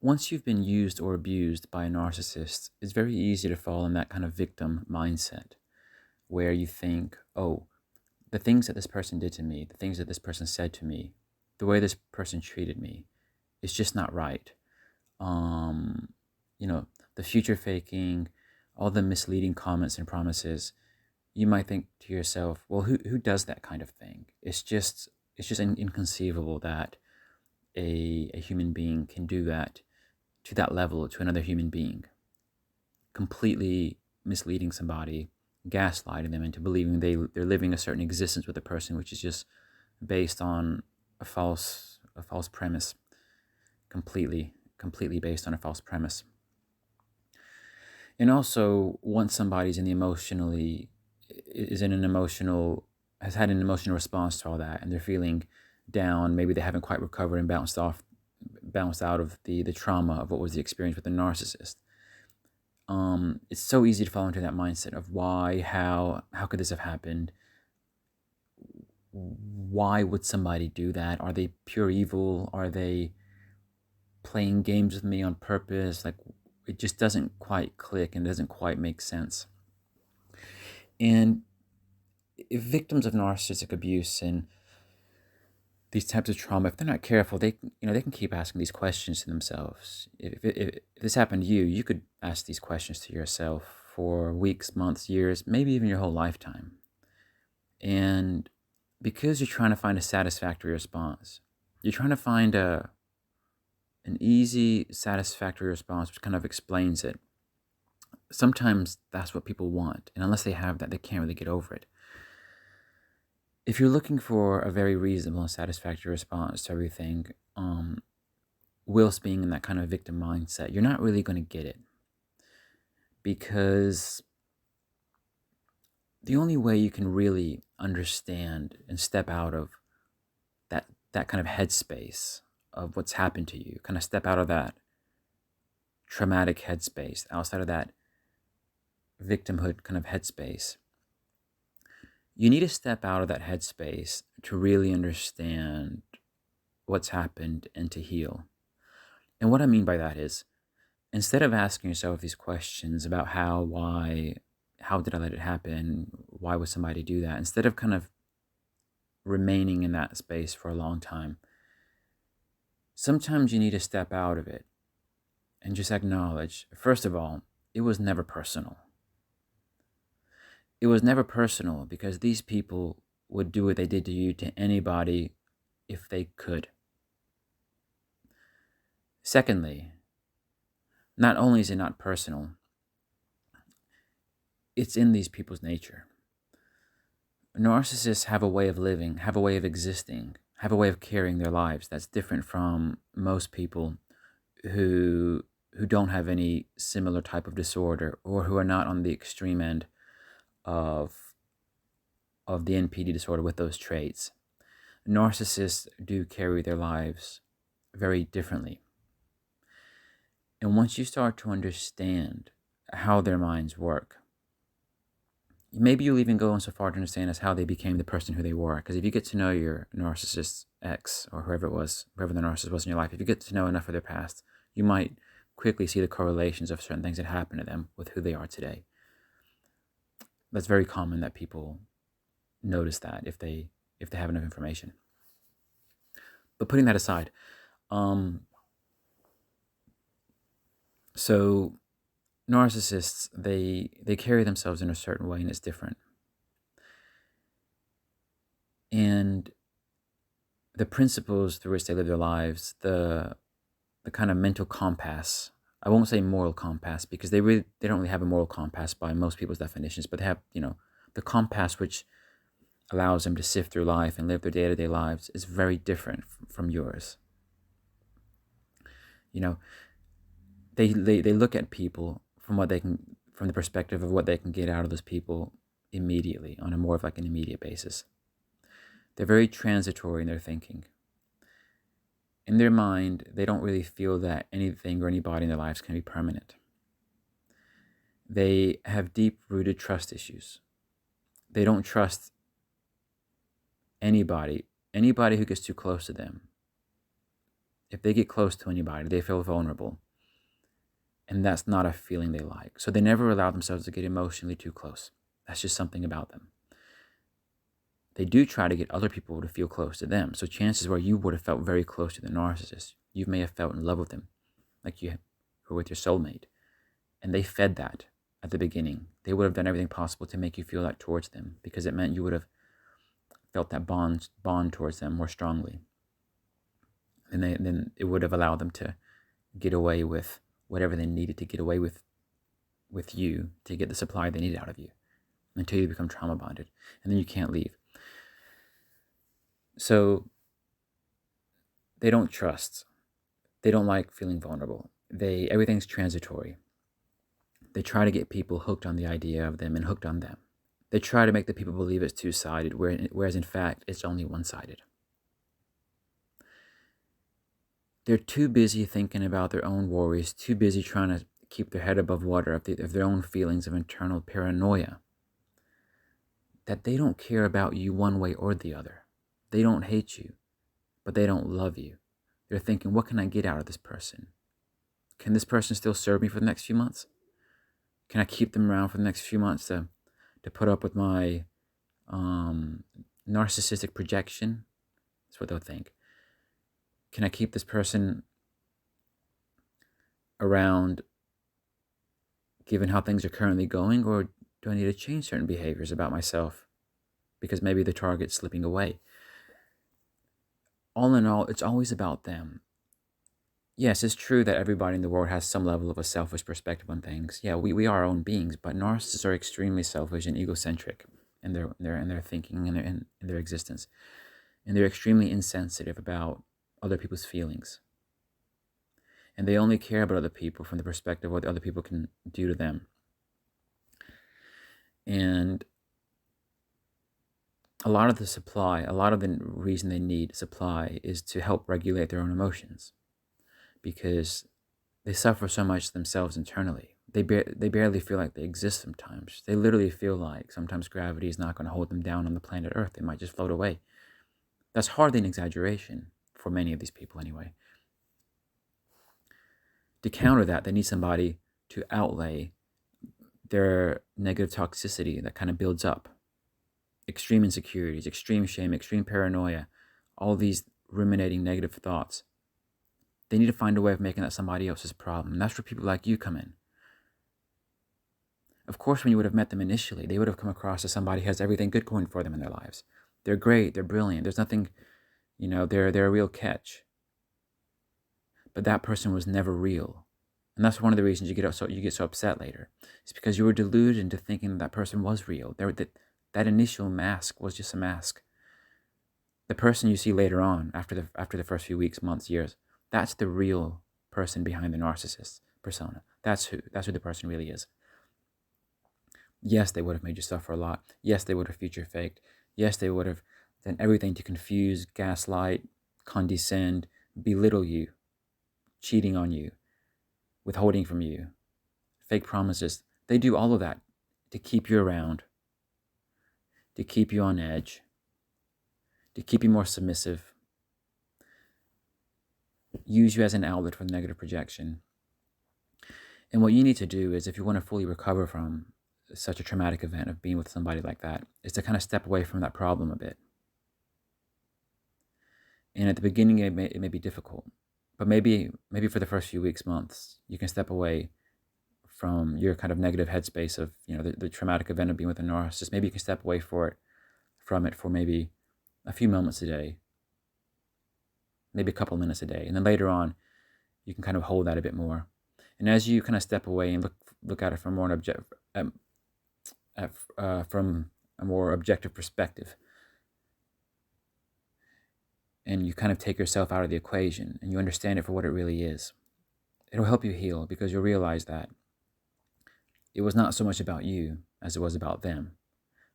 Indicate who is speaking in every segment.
Speaker 1: once you've been used or abused by a narcissist, it's very easy to fall in that kind of victim mindset where you think, oh, the things that this person did to me, the things that this person said to me, the way this person treated me, is just not right. Um, you know, the future faking, all the misleading comments and promises. You might think to yourself, well, who does that kind of thing? It's just inconceivable that a human being can do that to that level to another human being, completely misleading somebody, gaslighting them into believing they're living a certain existence with a person, which is just based on a false premise, completely based on a false premise. And also, once somebody's in the emotionally is in an emotional has had an emotional response to all that, and they're feeling down, maybe they haven't quite recovered and bounced out of the trauma of what was the experience with the narcissist. It's so easy to fall into that mindset of why, how could this have happened? Why would somebody do that? Are they pure evil? Are they playing games with me on purpose? Like, it just doesn't quite click and doesn't quite make sense. And if victims of narcissistic abuse and these types of trauma, if they're not careful, they can keep asking these questions to themselves. If this happened to you, you could ask these questions to yourself for weeks, months, years, maybe even your whole lifetime. And because you're trying to find a satisfactory response, you're trying to find an easy, satisfactory response which kind of explains it. Sometimes that's what people want, and unless they have that, they can't really get over it. If you're looking for a very reasonable and satisfactory response to everything, whilst being in that kind of victim mindset, you're not really going to get it, because the only way you can really understand and step out of that kind of headspace of what's happened to you, kind of step out of that traumatic headspace, outside of that victimhood kind of headspace, you need to step out of that headspace to really understand what's happened and to heal. And what I mean by that is, instead of asking yourself these questions about how, why, how did I let it happen, why would somebody do that, instead of kind of remaining in that space for a long time, sometimes you need to step out of it and just acknowledge, first of all, it was never personal. It was never personal because these people would do what they did to you to anybody if they could. Secondly, not only is it not personal, it's in these people's nature. Narcissists have a way of living, have a way of existing, have a way of carrying their lives that's different from most people who don't have any similar type of disorder, or who are not on the extreme end of the NPD disorder with those traits. Narcissists do carry their lives very differently. And once you start to understand how their minds work, maybe you'll even go so far to understand as how they became the person who they were. Because if you get to know your narcissist ex, or whoever it was, whoever the narcissist was in your life, if you get to know enough of their past, you might quickly see the correlations of certain things that happened to them with who they are today. That's very common that people notice that if they have enough information. But putting that aside, so narcissists, they carry themselves in a certain way, and it's different. And the principles through which they live their lives, the kind of mental compass, I won't say moral compass, because they don't really have a moral compass by most people's definitions, but they have, the compass which allows them to sift through life and live their day-to-day lives is very different from yours. They look at people from the perspective of what they can get out of those people immediately, on a more of like an immediate basis. They're very transitory in their thinking. In their mind, they don't really feel that anything or anybody in their lives can be permanent. They have deep-rooted trust issues. They don't trust anybody who gets too close to them. If they get close to anybody, they feel vulnerable. And that's not a feeling they like. So they never allow themselves to get emotionally too close. That's just something about them. They do try to get other people to feel close to them. So chances where you would have felt very close to the narcissist, you may have felt in love with them, like you were with your soulmate. And they fed that at the beginning. They would have done everything possible to make you feel that towards them, because it meant you would have felt that bond towards them more strongly. And then it would have allowed them to get away with whatever they needed to get away with you, to get the supply they needed out of you, until you become trauma bonded. And then you can't leave. So they don't trust. They don't like feeling vulnerable. Everything's transitory. They try to get people hooked on the idea of them and hooked on them. They try to make the people believe it's two-sided, whereas in fact, it's only one-sided. They're too busy thinking about their own worries, too busy trying to keep their head above water of their own feelings of internal paranoia, that they don't care about you one way or the other. They don't hate you, but they don't love you. They're thinking, what can I get out of this person? Can this person still serve me for the next few months? Can I keep them around for the next few months to put up with my narcissistic projection? That's what they'll think. Can I keep this person around given how things are currently going, or do I need to change certain behaviors about myself because maybe the target's slipping away? All in all, it's always about them. Yes, it's true that everybody in the world has some level of a selfish perspective on things. Yeah, we are our own beings, but narcissists are extremely selfish and egocentric in their thinking and in their existence. And they're extremely insensitive about other people's feelings. And they only care about other people from the perspective of what other people can do to them. And a lot of the reason they need supply is to help regulate their own emotions, because they suffer so much themselves internally. They barely feel like they exist sometimes. They literally feel like sometimes gravity is not going to hold them down on the planet Earth. They might just float away. That's hardly an exaggeration for many of these people anyway. To counter that, they need somebody to outlay their negative toxicity that kind of builds up. Extreme insecurities, extreme shame, extreme paranoia, all these ruminating negative thoughts. They need to find a way of making that somebody else's problem. And that's where people like you come in. Of course, when you would have met them initially, they would have come across as somebody who has everything good going for them in their lives. They're great, they're brilliant, there's nothing, they're a real catch. But that person was never real. And that's one of the reasons you get so upset later. It's because you were deluded into thinking that person was real. That initial mask was just a mask. The person you see later on, after the first few weeks, months, years, that's the real person behind the narcissist persona. That's who the person really is. Yes, they would have made you suffer a lot. Yes, they would have future faked. Yes, they would have done everything to confuse, gaslight, condescend, belittle you, cheating on you, withholding from you, fake promises. They do all of that to keep you around, to keep you on edge, to keep you more submissive, use you as an outlet for negative projection. And what you need to do is, if you want to fully recover from such a traumatic event of being with somebody like that, is to kind of step away from that problem a bit. And at the beginning, it may be difficult, but maybe for the first few weeks, months, you can step away from your kind of negative headspace of, the traumatic event of being with a narcissist. Maybe you can step away from it for maybe a few moments a day, maybe a couple minutes a day. And then later on, you can kind of hold that a bit more. And as you kind of step away and look at it from from a more objective perspective, and you kind of take yourself out of the equation and you understand it for what it really is, it'll help you heal, because you'll realize that it was not so much about you as it was about them.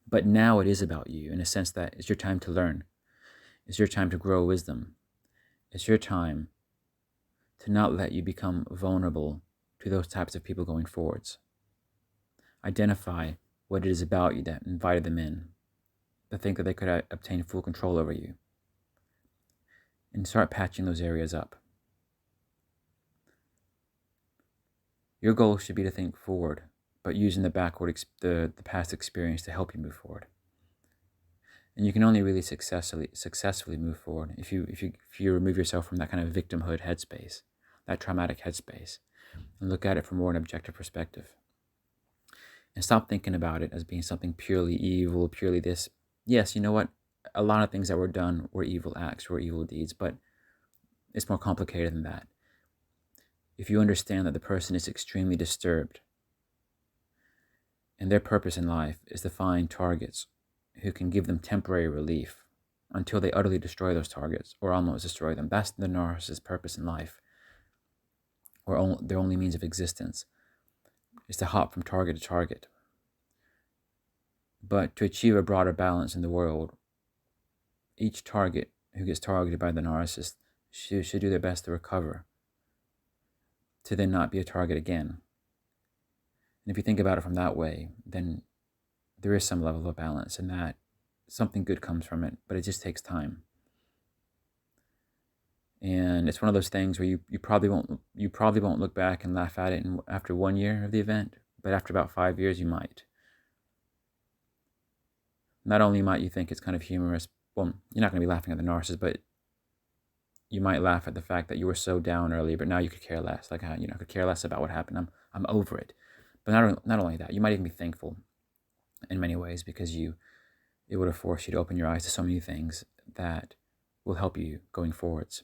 Speaker 1: But now it is about you, in a sense that it's your time to learn. It's your time to grow wisdom. It's your time to not let you become vulnerable to those types of people going forwards. Identify what it is about you that invited them in, to think that they could obtain full control over you. And start patching those areas up. Your goal should be to think forward, but using the past experience to help you move forward. And you can only really successfully move forward if you remove yourself from that kind of victimhood headspace, that traumatic headspace, and look at it from more an objective perspective. And stop thinking about it as being something purely evil, purely this. Yes, you know what? A lot of things that were done were evil acts, were evil deeds, but it's more complicated than that. If you understand that the person is extremely disturbed and their purpose in life is to find targets who can give them temporary relief until they utterly destroy those targets or almost destroy them, that's the narcissist's purpose in life, or their only means of existence is to hop from target to target. But to achieve a broader balance in the world, each target who gets targeted by the narcissist should do their best to recover, to then not be a target again. And if you think about it from that way, then there is some level of balance in that something good comes from it, but it just takes time. And it's one of those things where you probably won't look back and laugh at it after 1 year of the event, but after about 5 years you might. Not only might you think it's kind of humorous, well, you're not going to be laughing at the narcissist, but you might laugh at the fact that you were so down earlier, but now you could care less. Like, could care less about what happened. I'm over it. But not only that, you might even be thankful in many ways because it would have forced you to open your eyes to so many things that will help you going forwards.